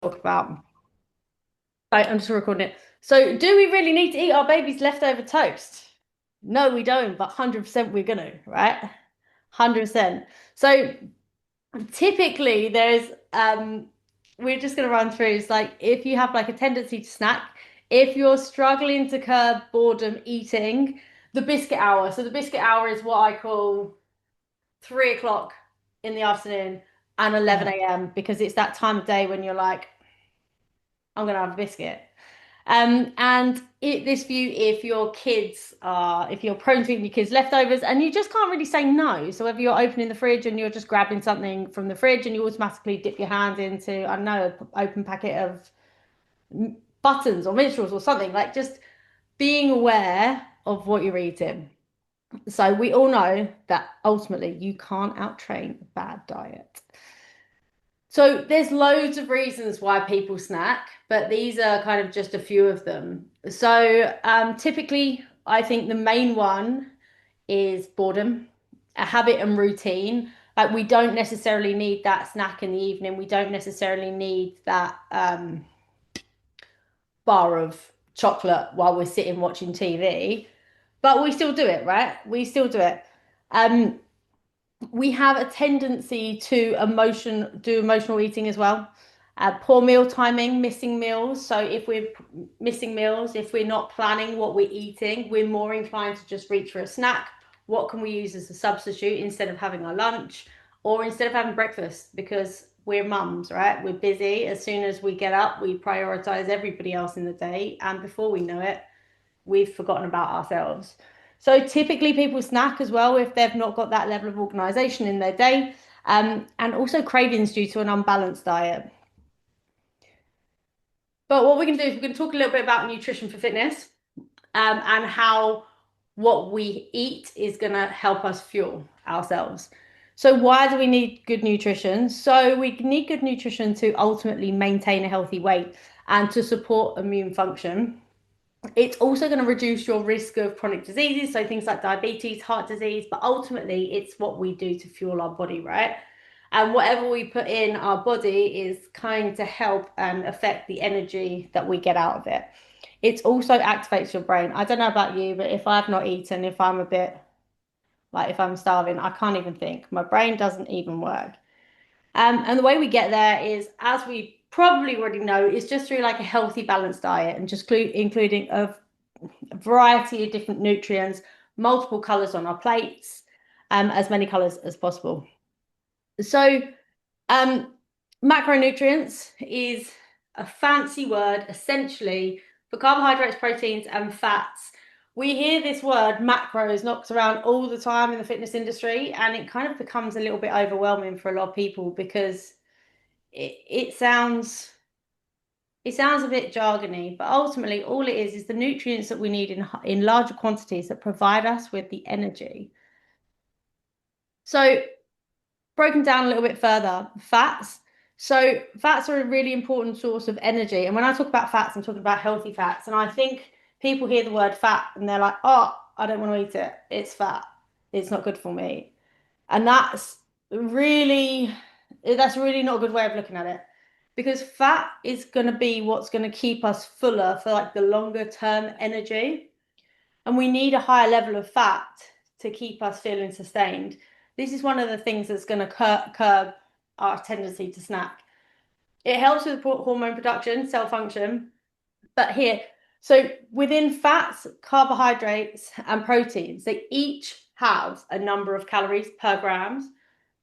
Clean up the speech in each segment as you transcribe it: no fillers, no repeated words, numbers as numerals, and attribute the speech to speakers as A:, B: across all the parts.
A: talk about. Right, I'm just recording it. So, do we really need to eat our baby's leftover toast? No, we don't, but 100% we're gonna, right? 100%. So, typically there's we're just gonna run through. It's like if you have like a tendency to snack, if you're struggling to curb boredom eating, the biscuit hour. So the biscuit hour is what I call 3 o'clock in the afternoon and 11 a.m. because it's that time of day when you're like, I'm gonna have a biscuit. And this view, if your kids are, if you're prone to eating your kids' leftovers and you just can't really say no. So whether you're opening the fridge and you're just grabbing something from the fridge and you automatically dip your hand into, I don't know, an open packet of buttons or minstrels or something, like just being aware of what you're eating. So we all know that ultimately you can't outtrain a bad diet. So there's loads of reasons why people snack, but these are kind of just a few of them. So typically, I think the main one is boredom, a habit and routine. Like we don't necessarily need that snack in the evening. We don't necessarily need that bar of chocolate while we're sitting watching TV, but we still do it, right? We still do it. Um, we have a tendency to do emotional eating as well. Poor meal timing, missing meals. So if we're missing meals, if we're not planning what we're eating, we're more inclined to just reach for a snack. What can we use as a substitute instead of having our lunch or instead of having breakfast? Because we're mums, right? We're busy. As soon as we get up, we prioritize everybody else in the day. And before we know it, we've forgotten about ourselves. So typically people snack as well if they've not got that level of organization in their day, and also cravings due to an unbalanced diet. But what we're going to do is we're going to talk a little bit about nutrition for fitness, and how what we eat is going to help us fuel ourselves. So why do we need good nutrition? So we need good nutrition to ultimately maintain a healthy weight and to support immune function. It's also going to reduce your risk of chronic diseases, so things like diabetes, heart disease, but ultimately it's what we do to fuel our body, right? And whatever we put in our body is kind to help and affect the energy that we get out of it. It also activates your brain. I don't know about you, but if I've not eaten, if I'm a bit like if I'm starving, I can't even think. My brain doesn't even work. And the way we get there is, as we probably already know, is just through like a healthy, balanced diet and just including a variety of different nutrients, multiple colors on our plates, as many colors as possible. So, um, macronutrients is a fancy word essentially for carbohydrates, proteins, and fats. We hear this word macros knocked around all the time in the fitness industry, and it kind of becomes a little bit overwhelming for a lot of people because it sounds a bit jargony, but ultimately all it is the nutrients that we need in larger quantities that provide us with the energy. So broken down a little bit further, fats. So fats are a really important source of energy. And when I talk about fats, I'm talking about healthy fats. And I think people hear the word fat and they're like, oh, I don't want to eat it. It's fat. It's not good for me. And really, that's really not a good way of looking at it because fat is going to be what's going to keep us fuller for like the longer term energy. And we need a higher level of fat to keep us feeling sustained. This is one of the things that's going to curb our tendency to snack. It helps with hormone production, cell function, but here, so within fats, carbohydrates, and proteins, they each have a number of calories per grams.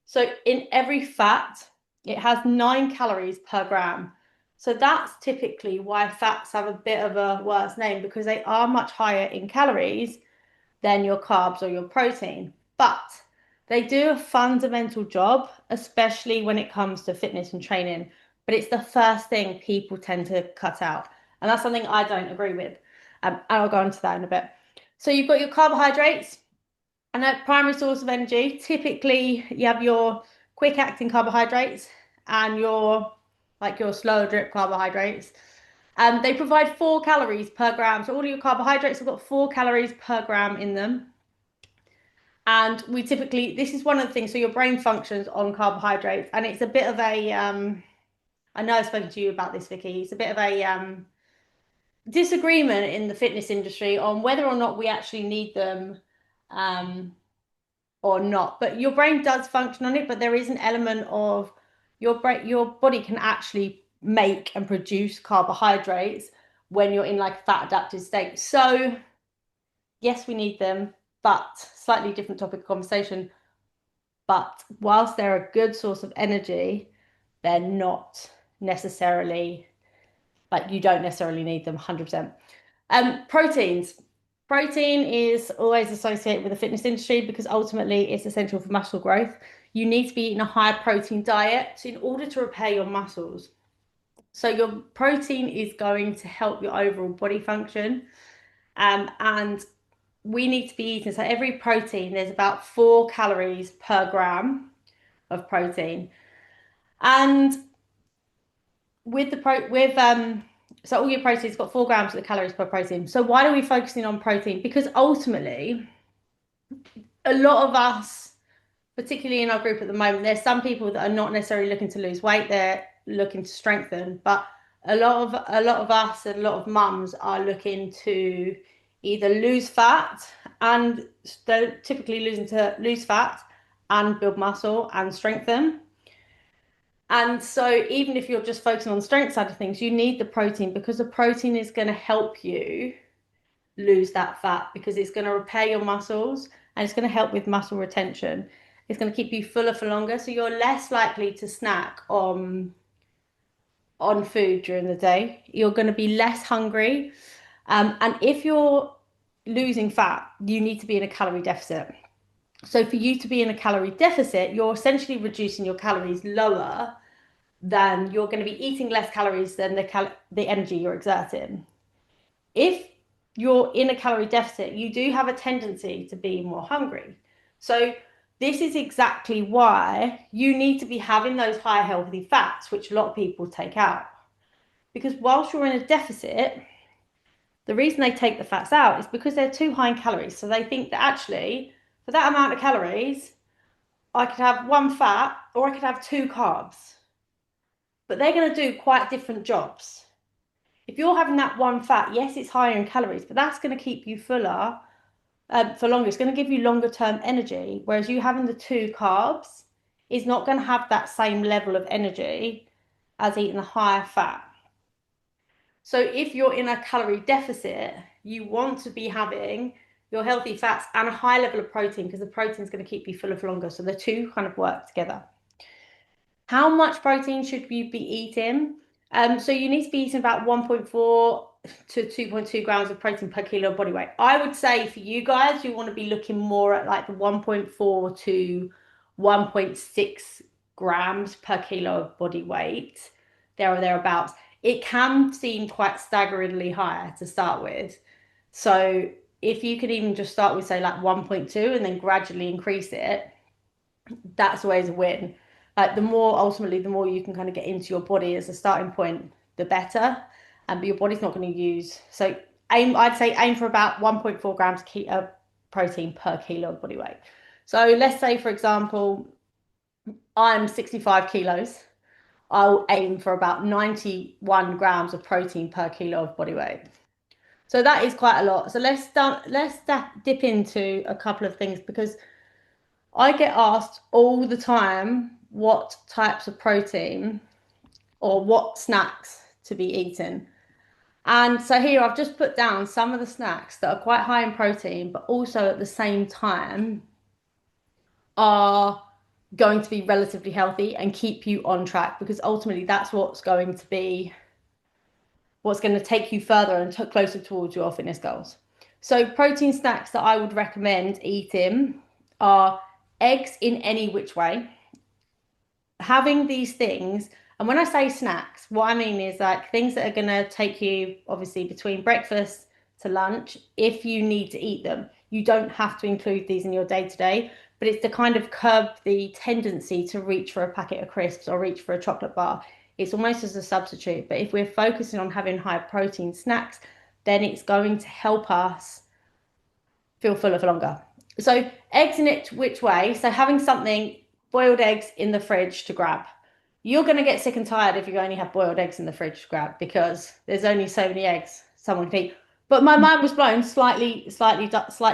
A: So in every fat, it has 9 calories per gram. So that's typically why fats have a bit of a worse name because they are much higher in calories than your carbs or your protein. But they do a fundamental job, especially when it comes to fitness and training. But it's the first thing people tend to cut out. And that's something I don't agree with. And I'll go into that in a bit. So you've got your carbohydrates, and a primary source of energy. Typically, you have your quick acting carbohydrates and your slower drip carbohydrates. They provide 4 calories per gram. So all your carbohydrates have got 4 calories per gram in them. And this is one of the things. So your brain functions on carbohydrates, and it's a bit of a I know I've spoken to you about this, Vicky. It's a bit of a disagreement in the fitness industry on whether or not we actually need them um, or not. But your brain does function on it, but there is an element of your body can actually make and produce carbohydrates when you're in like a fat adapted state. So yes, we need them, but slightly different topic of conversation. But whilst they're a good source of energy, they're not necessarily like you don't necessarily need them 100%. Proteins. Protein is always associated with the fitness industry because ultimately it's essential for muscle growth. You need to be eating a high protein diet in order to repair your muscles. So your protein is going to help your overall body function. And we need to be eating, so every protein, there's about 4 calories per gram of protein. And with the so all your protein's got 4 grams of the calories per protein. So why are we focusing on protein? Because ultimately, a lot of us, particularly in our group at the moment, there's some people that are not necessarily looking to lose weight, they're looking to strengthen, but a lot of us and a lot of mums are looking to either lose fat and they're typically losing to lose fat and build muscle and strengthen. And so even if you're just focusing on the strength side of things, you need the protein because the protein is going to help you lose that fat because it's going to repair your muscles and it's going to help with muscle retention. It's going to keep you fuller for longer, so you're less likely to snack on food during the day. You're going to be less hungry. And if you're losing fat, you need to be in a calorie deficit. So for you to be in a calorie deficit, you're essentially reducing your calories lower than you're going to be eating less calories than the energy you're exerting. If you're in a calorie deficit, you do have a tendency to be more hungry. So this is exactly why you need to be having those high healthy fats, which a lot of people take out. Because whilst you're in a deficit, the reason they take the fats out is because they're too high in calories. So they think that actually, for that amount of calories, I could have one fat or I could have 2 carbs. But they're going to do quite different jobs. If you're having that one fat, yes, it's higher in calories, but that's going to keep you fuller for longer. It's going to give you longer term energy, whereas you having the 2 carbs is not going to have that same level of energy as eating a higher fat. So if you're in a calorie deficit, you want to be having your healthy fats and a high level of protein because the protein is going to keep you fuller for longer. So the two kind of work together. How much protein should you be eating? So you need to be eating about 1.4 to 2.2 grams of protein per kilo of body weight. I would say for you guys, you want to be looking more at like the 1.4 to 1.6 grams per kilo of body weight, there or thereabouts. It can seem quite staggeringly higher to start with. So if you could even just start with say like 1.2 and then gradually increase it, that's always a win. Like the more ultimately, the more you can kind of get into your body as a starting point, the better. But your body's not going to use so I'd say aim for about 1.4 grams of protein per kilo of body weight. So let's say, for example, I'm 65 kilos. I'll aim for about 91 grams of protein per kilo of body weight. So that is quite a lot. So let's dip into a couple of things because I get asked all the time what types of protein or what snacks to be eaten. And so here I've just put down some of the snacks that are quite high in protein, but also at the same time are going to be relatively healthy and keep you on track because ultimately that's what's going to take you further and closer towards your fitness goals. So protein snacks that I would recommend eating are eggs in any which way. Having these things, and when I say snacks, what I mean is like things that are going to take you obviously between breakfast to lunch if you need to eat them. You don't have to include these in your day to day, but it's to kind of curb the tendency to reach for a packet of crisps or reach for a chocolate bar. It's almost as a substitute. But if we're focusing on having high protein snacks, then it's going to help us feel fuller for longer. So eggs in it which way? So having something, boiled eggs in the fridge to grab. you're going to get sick and tired if you only have boiled eggs in the fridge to grab because there's only so many eggs someone can eat. But my mind was blown, slight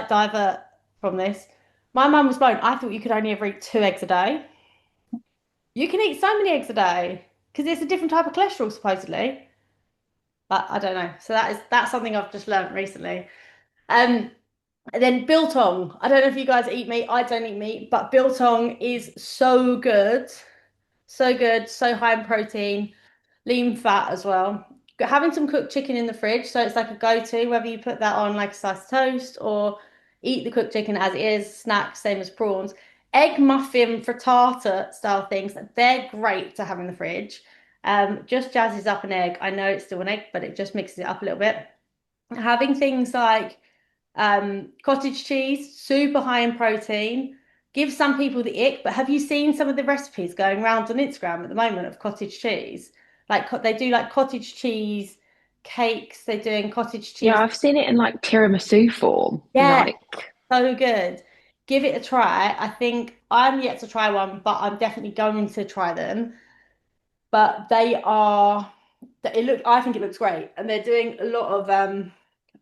A: divert from this. My mind was blown. I thought you could only ever eat 2 eggs a day. You can eat so many eggs a day because it's a different type of cholesterol, supposedly. But I don't know. So that's something I've just learned recently. Um, and then biltong. I don't know if you guys eat meat. I don't eat meat, but biltong is so good. So good, so high in protein, lean fat as well. Having some cooked chicken in the fridge, so it's like a go-to, whether you put that on like a slice of toast or eat the cooked chicken as it is, snack, same as prawns. Egg muffin frittata style things, they're great to have in the fridge. Just jazzes up an egg. I know it's still an egg, but it just mixes it up a little bit. Having things like cottage cheese, super high in protein, gives some people the ick, but have you seen some of the recipes going around on Instagram at the moment of cottage cheese? Like they do like cottage cheese cakes, they're doing cottage
B: Yeah,
A: cheese.
B: I've seen it in like tiramisu form.
A: Yeah,
B: Like,
A: so good. Give it a try. I think I'm yet to try one, but I'm definitely going to try them. But I think it looks great. And they're doing a lot of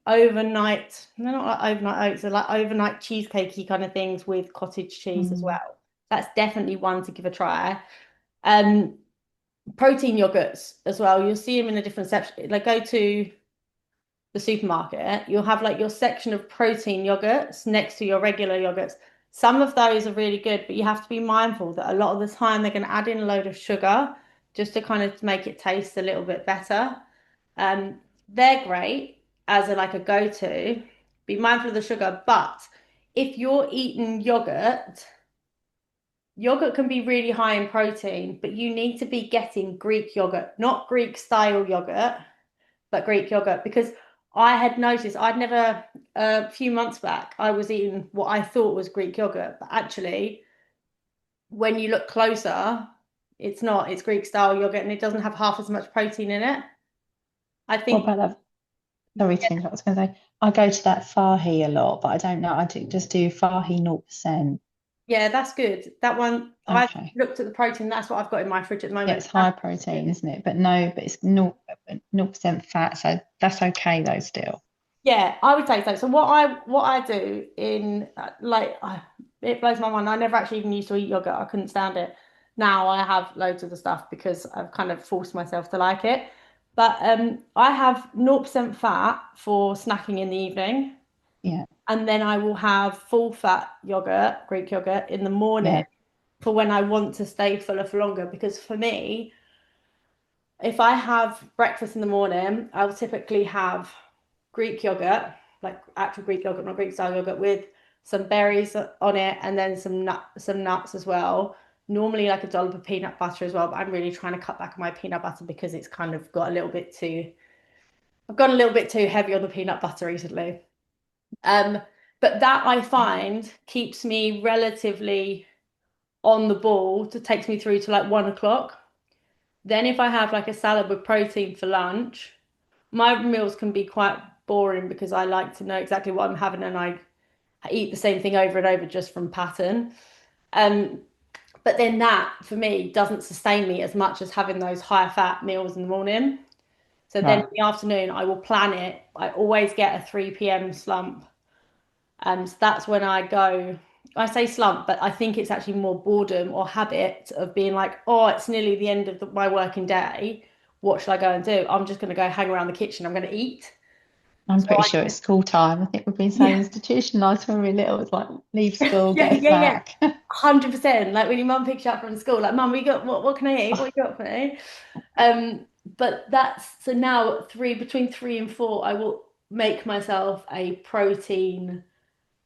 A: overnight, they're not like overnight oats, they're like overnight cheesecakey kind of things with cottage cheese as
B: mm,
A: well. That's definitely one to give a try. Um, Protein yogurts as well. You'll see them in a different section. Like go to the supermarket, you'll have like your section of protein yogurts next to your regular yogurts. Some of those are really good, but you have to be mindful that a lot of the time they're going to add in a load of sugar just to kind of make it taste a little bit better. Um, they're great as a like a go-to. Be mindful of the sugar, but if you're eating yogurt, yogurt can be really high in protein, but you need to be getting Greek yogurt, not Greek style yogurt, but Greek yogurt because I had noticed I'd never a few months back I was eating what I thought was Greek yogurt, but actually when you look closer, it's not. It's Greek style yogurt and it doesn't have half as much protein in it. I
C: What
A: think
C: about that? Sorry to interrupt. I was going to say, I go to that Fahi a lot, but I don't know. Just do Fahi 0%.
A: yeah, that's good. That one I've
C: Okay.
A: looked at the protein, that's what I've got in my fridge at the
C: Yeah,
A: moment.
C: it's
A: That's
C: high protein,
A: good.
C: isn't it? But no, but it's 0% fat, so that's okay though still.
A: Yeah, I would say so. So what I do in it blows my mind. I never actually even used to eat yogurt. I couldn't stand it. Now I have loads of the stuff because I've kind of forced myself to like it. But I have 0% fat for snacking in the evening,
C: Yeah,
A: and then I will have full fat yogurt, Greek yogurt, in the morning
C: yeah,
A: for when I want to stay fuller for longer. Because for me, if I have breakfast in the morning, I'll typically have Greek yogurt, like actual Greek yogurt, not Greek style yogurt, with some berries on it and then some nuts as well. Normally like a dollop of peanut butter as well, but I'm really trying to cut back on my peanut butter because it's kind of got a little bit too, I've gone a little bit too heavy on the peanut butter recently. Um, but that I find keeps me relatively on the ball to takes me through to like 1 o'clock. Then if I have like a salad with protein for lunch, my meals can be quite boring because I like to know exactly what I'm having and I eat the same thing over and over just from pattern. Um, but then that for me doesn't sustain me as much as having those higher fat meals in the morning. So then in
C: right.
A: the afternoon, I will plan it. I always get a 3 p.m. slump. And so that's when I go, I say slump, but I think it's actually more boredom or habit of being like, oh, it's nearly the end of my working day. What should I go and do? I'm just going to go hang around the kitchen. I'm going to eat.
C: I'm
A: So
C: pretty
A: I
C: sure it's school time. I think we've been so
A: yeah,
C: institutionalized when we were little. It's like leave school,
A: yeah,
C: get a
A: yeah.
C: snack.
A: 100%. Like when your mum picks you up from school, like, mum, we got what can I eat? What you got for me? But that's so now between 3 and 4, I will make myself a protein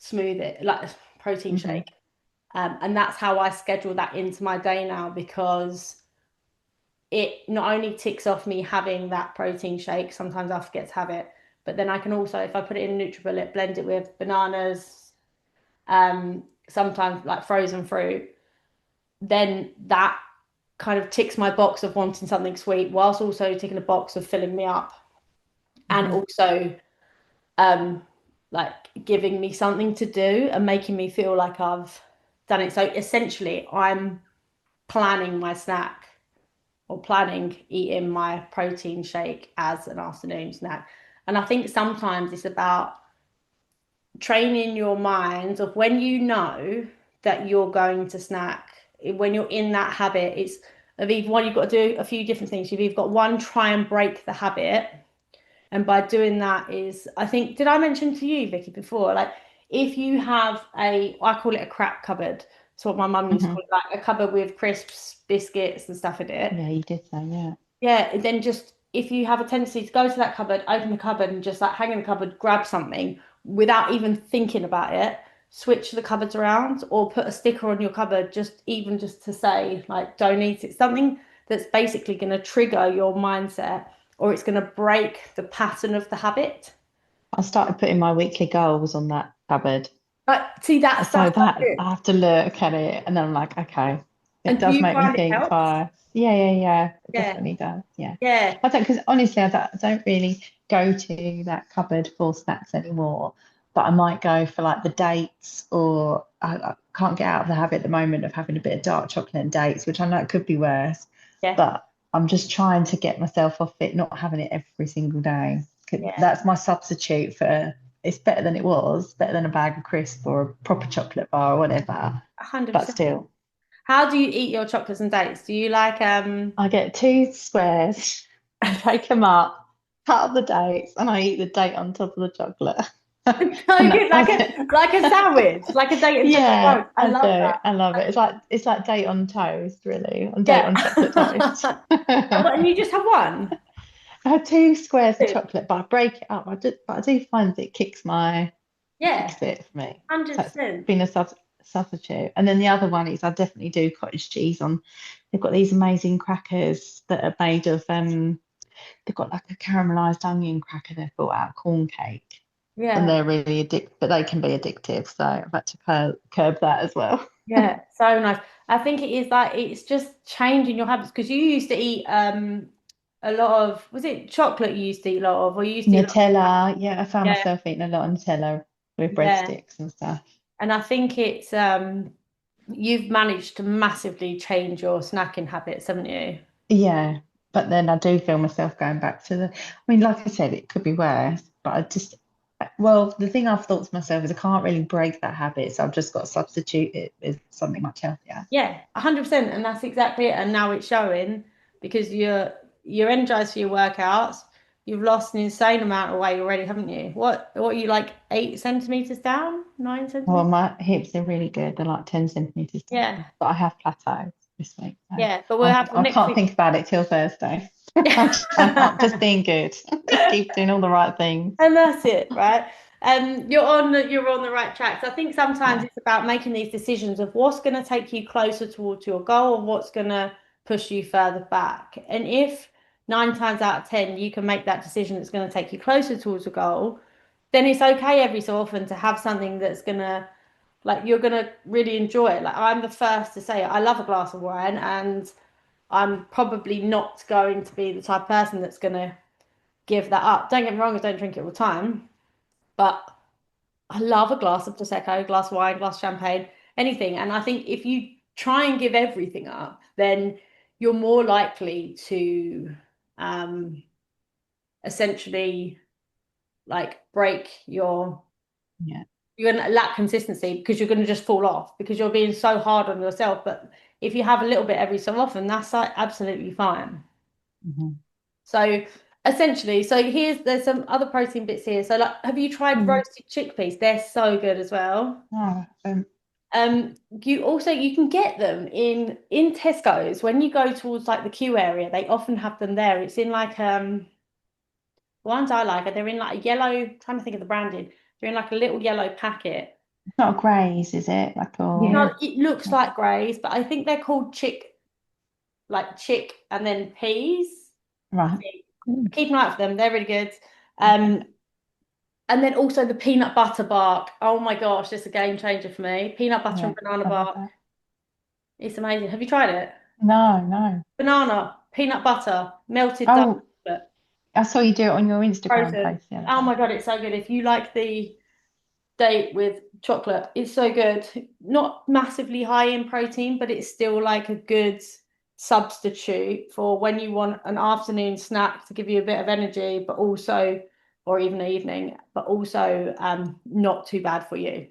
A: smoothie, like a protein
C: Hmm.
A: shake. And that's how I schedule that into my day now because it not only ticks off me having that protein shake, sometimes I forget to have it, but then I can also, if I put it in NutriBullet, blend it with bananas, sometimes like frozen fruit, then that kind of ticks my box of wanting something sweet whilst also ticking a box of filling me up and
C: Hmm.
A: also um like giving me something to do and making me feel like I've done it. So essentially I'm planning my snack or planning eating my protein shake as an afternoon snack. And I think sometimes it's about training your mind of when you know that you're going to snack, when you're in that habit, it's of either one, you've got to do a few different things. You've either got one, try and break the habit. And by doing that is, I think, did I mention to you, Vicky, before? Like, if you have I call it a crap cupboard. It's what my mum used to
C: Hmm.
A: call it, like a cupboard with crisps, biscuits, and stuff in it.
C: Yeah, you did say, yeah.
A: Yeah, and then just if you have a tendency to go to that cupboard, open the cupboard, and just like hang in the cupboard, grab something without even thinking about it, switch the cupboards around or put a sticker on your cupboard, just to say, like, don't eat it. Something that's basically going to trigger your mindset or it's going to break the pattern of the habit.
C: I started putting my weekly goals on that cupboard.
A: But see,
C: So
A: that's
C: that
A: good.
C: I have to look at it and then I'm like, okay, it
A: And do
C: does
A: you
C: make me
A: find it
C: think
A: helps?
C: twice. Yeah, yeah, yeah. It
A: Yeah,
C: definitely does. Yeah.
A: yeah,
C: I don't, because honestly, I don't really go to that cupboard for snacks anymore. But I might go for like the dates, or I can't get out of the habit at the moment of having a bit of dark chocolate and dates, which I know it could be worse.
A: yeah,
C: But I'm just trying to get myself off it, not having it every single day. 'Cause
A: yeah,
C: that's my substitute for it's better than it was, better than a bag of crisp or a proper chocolate bar or whatever. But
A: 100%.
C: still,
A: How do you eat your chocolates and dates? Do you like
C: I get two squares, I break them up, cut up the dates, and I eat the date on top of the chocolate.
A: so
C: And
A: good,
C: that does it.
A: like a sandwich, like a date and chocolate
C: Yeah,
A: sandwich. I
C: I
A: love
C: do.
A: that.
C: I love it. It's like date on toast, really, on date
A: Yeah.
C: on chocolate toast.
A: And
C: I
A: you just have one?
C: have two squares of
A: Two.
C: chocolate, but I break it up. But I do find that it
A: Yeah,
C: kicks it for me. So it's
A: 100%.
C: been a substitute. And then the other one is I definitely do cottage cheese on. They've got these amazing crackers that are made of they've got like a caramelized onion cracker they've brought out, corn cake. And
A: Yeah,
C: they're really but they can be addictive. So I've had to curb that as well.
A: yeah, so nice. I think it is like it's just changing your habits because you used to eat a lot of, was it chocolate you used to eat a lot of, or you used to eat a lot
C: Nutella, yeah, I found
A: of, yeah,
C: myself eating a lot of Nutella with
A: yeah.
C: breadsticks and stuff.
A: And I think it's you've managed to massively change your snacking habits, haven't you?
C: Yeah, but then I do feel myself going back to I mean, like I said, it could be worse, but well, the thing I've thought to myself is I can't really break that habit, so I've just got to substitute it with something much healthier.
A: Yeah, 100%, and that's exactly it. And now it's showing because you're energized for your workouts. You've lost an insane amount of weight already, haven't you? What are you like 8 centimeters down? Nine
C: Well,
A: centimeters?
C: my hips are really good. They're like 10 centimeters down,
A: Yeah,
C: but I have plateaued this week, so
A: yeah. But we'll have
C: I
A: next
C: can't
A: week.
C: think about it till Thursday. I'm just being good. Just keep doing all the right things.
A: And that's it, right? You're on the right track. So I think sometimes
C: Yeah.
A: it's about making these decisions of what's going to take you closer towards your goal and what's going to push you further back. And if 9 times out of 10 you can make that decision that's going to take you closer towards a goal, then it's okay every so often to have something that's gonna like you're gonna really enjoy it. Like I'm the first to say I love a glass of wine and I'm probably not going to be the type of person that's gonna give that up. Don't get me wrong, I don't drink it all the time, but I love a glass of Prosecco, glass of wine, glass of champagne, anything. And I think if you try and give everything up, then you're more likely to um, essentially like break
C: Yeah.
A: you're going to lack consistency because you're going to just fall off because you're being so hard on yourself. But if you have a little bit every so often, that's like absolutely fine.
C: Mhm.
A: So essentially, there's some other protein bits here. So like, have you tried
C: Mm.
A: roasted chickpeas? They're so good as well.
C: Oh,
A: You can get them in Tesco's when you go towards like the queue area. They often have them there. It's in like the ones I like, they're in like a yellow. Trying to think of the branding. They're in like a little yellow packet.
C: it's not a graze, is it? Like
B: Yeah.
C: or
A: It looks like Grays, but I think they're called chick and then peas. I
C: right.
A: think.
B: Mm.
A: Keep an eye out for them. They're really good. Um, and then also the peanut butter bark. Oh my gosh, it's a game changer for me. Peanut butter and
C: Yeah,
A: banana
C: I love
A: bark.
C: that.
A: It's amazing. Have you tried it?
C: No, no.
A: Banana, peanut butter, melted dark
C: Oh,
A: chocolate,
C: I saw you do it on your Instagram
A: frozen.
C: post the other
A: Oh
C: day.
A: my God, it's so good. If you like the date with chocolate, it's so good. Not massively high in protein, but it's still like a good substitute for when you want an afternoon snack to give you a bit of energy, but also, or even an evening, but also not too bad for you.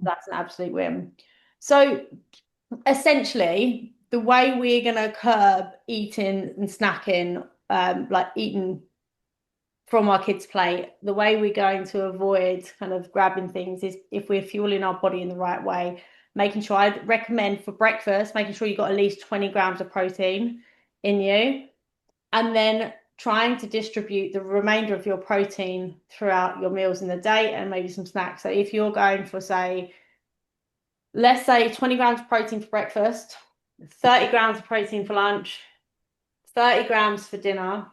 A: That's an absolute win. So essentially, the way we're going to curb eating and snacking, like eating from our kids' plate, the way we're going to avoid kind of grabbing things is if we're fueling our body in the right way, making sure I'd recommend for breakfast, making sure you've got at least 20 grams of protein in you, and then trying to distribute the remainder of your protein throughout your meals in the day and maybe some snacks. So if you're going for, say, let's say 20 grams of protein for breakfast, 30 grams of protein for lunch, 30 grams for dinner,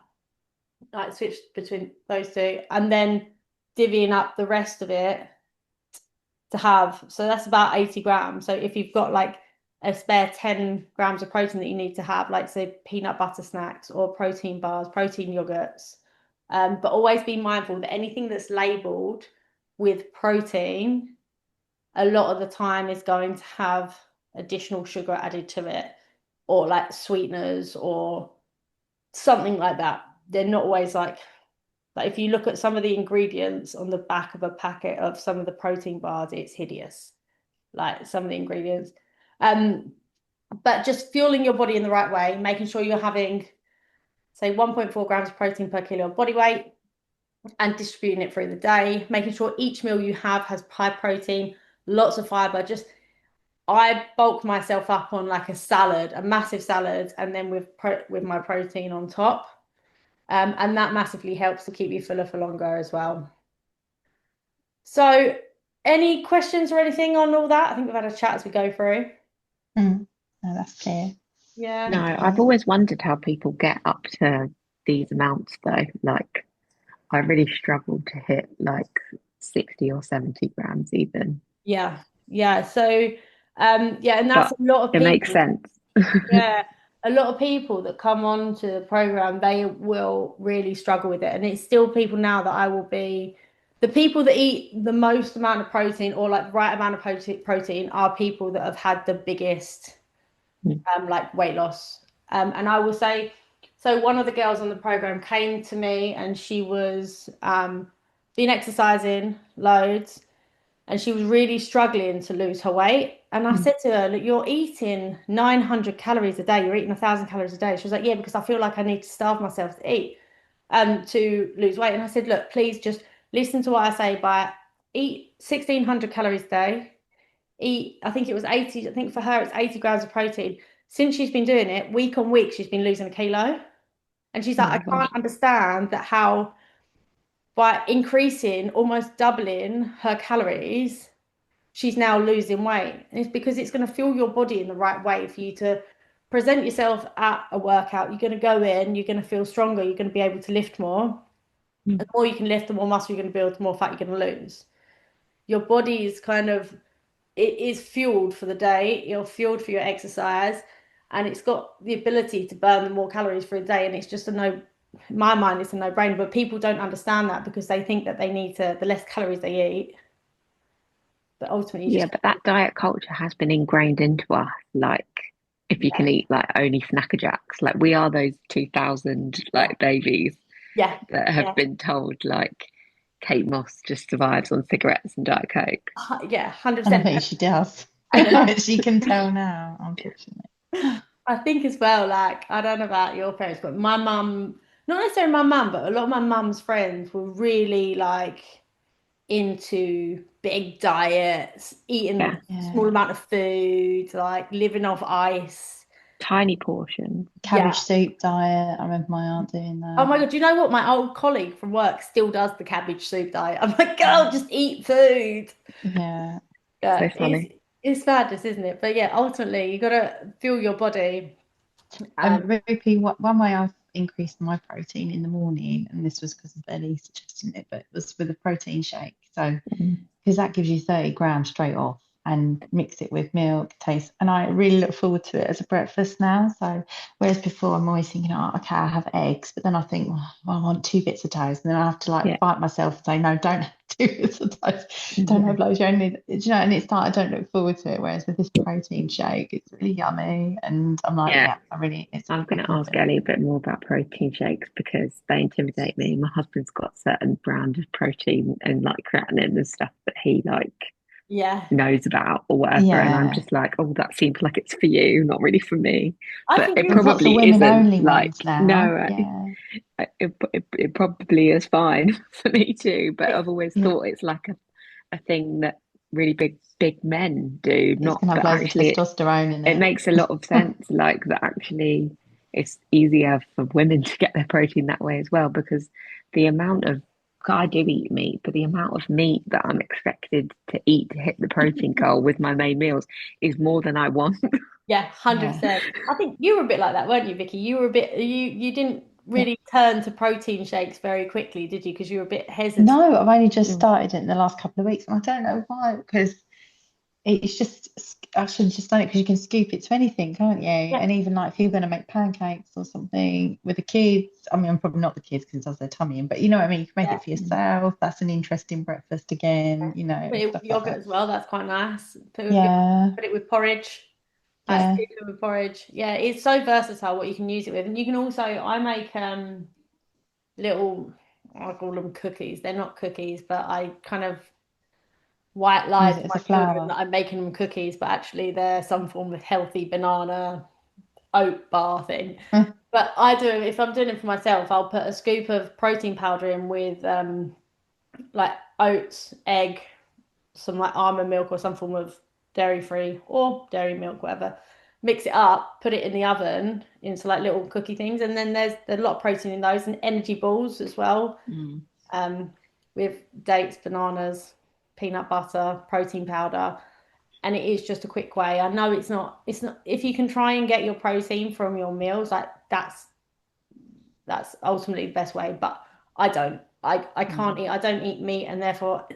A: like switch between those two, and then divvying up the rest of it to have. So that's about 80 grams. So if you've got like a spare 10 grams of protein that you need to have, like say peanut butter snacks or protein bars, protein yogurts, but always be mindful that anything that's labeled with protein, a lot of the time is going to have additional sugar added to it, or like sweeteners or something like that. They're not always like if you look at some of the ingredients on the back of a packet of some of the protein bars, it's hideous. Like some of the ingredients. But just fueling your body in the right way, making sure you're having, say, 1.4 grams of protein per kilo of body weight and distributing it through the day, making sure each meal you have has high protein, lots of fiber. Just I bulk myself up on like a salad, a massive salad, and then with my protein on top. And that massively helps to keep you fuller for longer as well. So, any questions or anything on all that? I think we've had a chat as we go through.
C: No, that's clear.
A: Yeah.
B: No, I've always wondered how people get up to these amounts though. Like, I really struggle to hit like 60 or 70 grams even.
A: Yeah. Yeah. So, yeah, and that's
B: But
A: a lot of
B: it makes
A: people.
B: sense.
A: Yeah. A lot of people that come on to the program, they will really struggle with it. And it's still people now that I will be the people that eat the most amount of protein or like right amount of protein are people that have had the biggest
B: Mm.
A: like weight loss. And I will say, so one of the girls on the program came to me and she was been exercising loads and she was really struggling to lose her weight. And I said to her, look, you're eating 900 calories a day. You're eating 1,000 calories a day. She was like, yeah, because I feel like I need to starve myself to eat to lose weight. And I said, look, please just listen to what I say, but eat 1,600 calories a day. Eat, I think it was 80, I think for her it's 80 grams of protein. Since she's been doing it, week on week, she's been losing a kilo. And she's
B: Oh
A: like,
B: my
A: I
B: gosh.
A: can't understand that how by increasing, almost doubling her calories, she's now losing weight. And it's because it's going to fuel your body in the right way for you to present yourself at a workout. You're going to go in, you're going to feel stronger, you're going to be able to lift more.
B: Mm.
A: And the more you can lift, the more muscle you're going to build, the more fat you're going to lose. Your body is kind of it is fueled for the day, you're fueled for your exercise, and it's got the ability to burn the more calories for a day. And it's just a no, in my mind, it's a no-brainer. But people don't understand that because they think that they need to, the less calories they eat, but ultimately you
B: Yeah,
A: just
B: but that diet culture has been ingrained into us. Like, if you
A: yeah,
B: can eat like only Snacker Jacks, like we are those 2000
A: yeah,
B: like babies
A: yeah,
B: that have
A: yeah,
B: been told like Kate Moss just survives on cigarettes and Diet Coke.
A: yeah,
C: And I
A: 100%.
C: think she does.
A: And
C: She can tell now, unfortunately.
A: I think as well, like, I don't know about your parents, but my mum, not necessarily my mum, but a lot of my mum's friends were really like into big diets, eating
B: Yeah,
A: a small
C: Yeah.
A: amount of food, like living off ice.
B: tiny portions.
C: Cabbage
A: Yeah.
C: soup diet. I remember my aunt doing
A: Oh
C: that.
A: my God, do you know what? My old colleague from work still does the cabbage soup diet. I'm like, girl, just eat food.
C: Yeah.
B: So
A: Yeah,
B: funny.
A: it's madness, isn't it? But yeah, ultimately you gotta fuel your body. Um,
C: Rupi, one way I've increased my protein in the morning, and this was because of Ellie suggesting it, but it was with a protein shake. So,
B: Mm.
C: because that gives you 30 grams straight off. and mix it with milk, taste. And I really look forward to it as a breakfast now. So whereas before I'm always thinking, oh, okay, I have eggs, but then I think, well, I want two bits of toast, and then I have to like
B: Yeah.
C: fight myself and say, no, don't have two bits of toast, don't
B: Yeah.
C: have loads. You only, do you know, and it's like I don't look forward to it. Whereas with this protein shake, it's really yummy, and I'm like,
B: Yeah.
C: yeah, I really, it's
B: I'm going to
C: looking
B: ask
C: forward.
B: Ellie a bit more about protein shakes because they intimidate me. My husband's got certain brand of protein and like creatinine and stuff that he like
A: Yeah.
B: knows about or whatever. And I'm
C: Yeah.
B: just like, oh, that seems like it's for you, not really for me.
A: I
B: But
A: think
B: it
A: you're
C: There's lots of
B: probably
C: women
B: isn't.
C: only
B: Like,
C: ones now.
B: no,
C: Yeah.
B: it probably is fine for me too. But
A: it,
B: I've always
C: Yeah.
B: thought it's like a thing that really big men do,
C: It's
B: not
C: gonna have
B: that
C: loads of
B: actually
C: testosterone in
B: it
C: it.
B: makes a lot of sense, like that actually it's easier for women to get their protein that way as well because the amount of I do eat meat, but the amount of meat that I'm expected to eat to hit the protein goal with my main meals is more than I want.
A: yeah,
C: Yeah.
A: 100%. I think you were a bit like that, weren't you, Vicky? You were a bit you didn't
C: Yeah.
A: really turn to protein shakes very quickly, did you? Because you were a bit hesitant.
C: No, I've only just
B: Mm.
C: started it in the last couple of weeks, and I don't know why, because it's just I should have just done it because you can scoop it to anything, can't you?
A: Yeah,
C: And even like if you're going to make pancakes or something with the kids, I mean, I'm probably not the kids because it does their tummy in, but you know what I mean? You can make
A: yeah.
C: it for yourself. That's an interesting breakfast again, you know,
A: Put
C: and
A: it with
C: stuff like
A: yogurt
C: that.
A: as well. That's quite nice. Put it with yogurt,
C: Yeah,
A: put it with porridge. Like
C: yeah.
A: scoop it with porridge. Yeah, it's so versatile what you can use it with. And you can also I make little I call them cookies. They're not cookies, but I kind of white lie
C: Use
A: to
C: it as
A: my
C: a
A: children
C: flour.
A: that I'm making them cookies, but actually they're some form of healthy banana oat bar thing.
C: Mm,
A: But I do, if I'm doing it for myself, I'll put a scoop of protein powder in with like oats, egg, some like almond milk or some form of dairy free or dairy milk, whatever. Mix it up, put it in the oven into like little cookie things, and then there's a lot of protein in those and energy balls as well.
B: Mm.
A: Um, with dates, bananas, peanut butter, protein powder, and it is just a quick way. I know it's not if you can try and get your protein from your meals, like that's ultimately the best way, but I don't. I can't
B: Mm.
A: eat. I don't eat meat, and therefore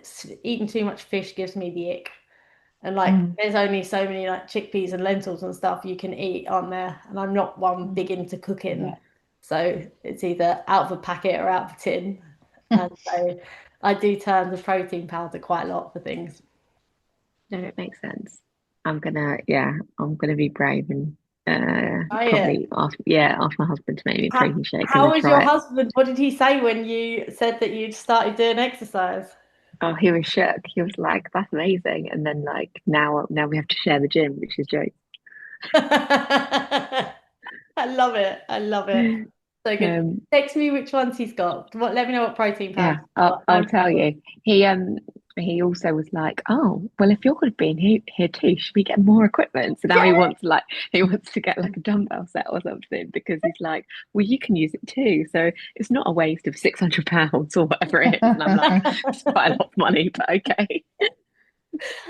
A: eating too much fish gives me the ick. And like,
C: mm,
A: there's only so many like chickpeas and lentils and stuff you can eat on there, and I'm not one
C: mm.
A: big into cooking,
C: Yeah.
A: so it's either out of a packet or out of a tin. And so I do turn to protein powder quite a lot for things.
B: No, it makes sense. I'm gonna be brave and
A: Oh yeah.
B: probably ask my husband to make me a
A: How,
B: protein shake and
A: how
B: then
A: was your
B: try it.
A: husband? What did he say when you said that you'd started doing exercise?
B: Oh, he was shook. He was like, "That's amazing!" And then like now we have to share the gym, which is joke.
A: I love it. I love it. So good.
B: Um,
A: Text me which ones he's got. Let me know what protein powder
B: yeah,
A: he's
B: I'll
A: got.
B: I'll tell you. He also was like, "Oh, well, if you're going to be in here too, should we get more equipment?" So now
A: Yeah.
B: he wants to get like a dumbbell set or something because he's like, "Well, you can use it too, so it's not a waste of £600 or whatever it is." And I'm like, "It's quite a lot of money, but okay."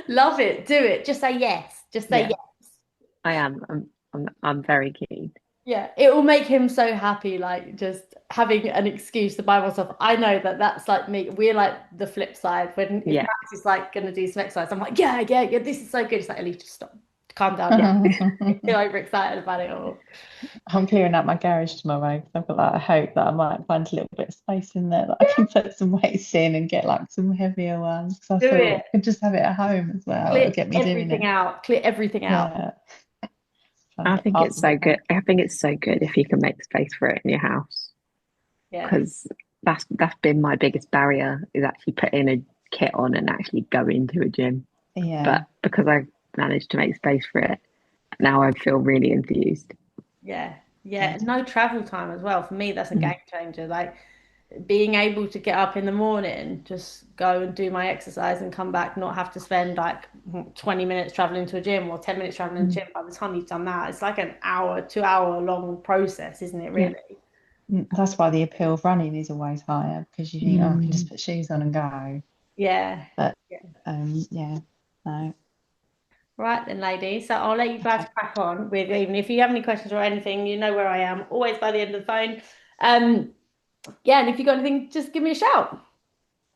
A: Love it. Do it. Just say yes. Just say
B: Yeah,
A: yes.
B: I am. I'm very keen.
A: Yeah, it will make him so happy, like just having an excuse to buy more stuff. I know that that's like me. We're like the flip side. When if
B: Yeah.
A: Max is like going to do some exercise, I'm like, yeah, this is so good. It's like, Ellie, just stop, calm down. Yeah, feel overexcited about it all.
C: I'm clearing out my garage tomorrow because I've got like a hope that I might find a little bit of space in there that I can put some weights in and get like some heavier ones. Because I
A: Do
C: thought
A: it.
C: I could just have it at home as well. It'll
A: Clear
C: get me doing
A: everything
C: it.
A: out. Clear everything out.
C: Yeah, trying to
B: I
C: get
B: think it's
C: parcels
B: so
C: of
B: good.
C: that.
B: I think it's so good if you can make space for it in your house
A: Yeah.
B: because that's been my biggest barrier is actually putting a kit on and actually go into a gym.
C: Yeah.
B: But because I managed to make space for it, now I feel really enthused.
A: Yeah. Yeah.
C: Good.
A: No travel time as well. For me, that's a
B: Mm.
A: game changer. Like being able to get up in the morning, just go and do my exercise and come back, not have to spend like 20 minutes traveling to a gym or 10 minutes traveling to the
C: Mm.
A: gym. By the time you've done that, it's like an hour, 2 hour long process, isn't it,
B: Yeah.
A: really?
C: That's why the appeal of running is always higher because you think, oh, I can just
B: Mm.
C: put shoes on and go.
A: Yeah.
C: But
A: Yeah.
C: yeah, no.
A: Right then, ladies. So I'll let you guys
C: Okay.
A: crack on with even if you have any questions or anything, you know where I am, always by the end of the phone. Um, yeah, and if you got anything, just give me a shout.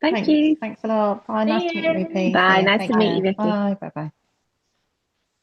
B: Thank
C: Thanks.
B: you.
C: Thanks a lot. Bye. Nice
A: See
C: to meet you,
A: you.
C: Ruby. See
B: Bye.
C: ya.
B: Nice
C: Take
B: to meet you,
C: care.
B: Vicky.
C: Bye. Bye. Bye.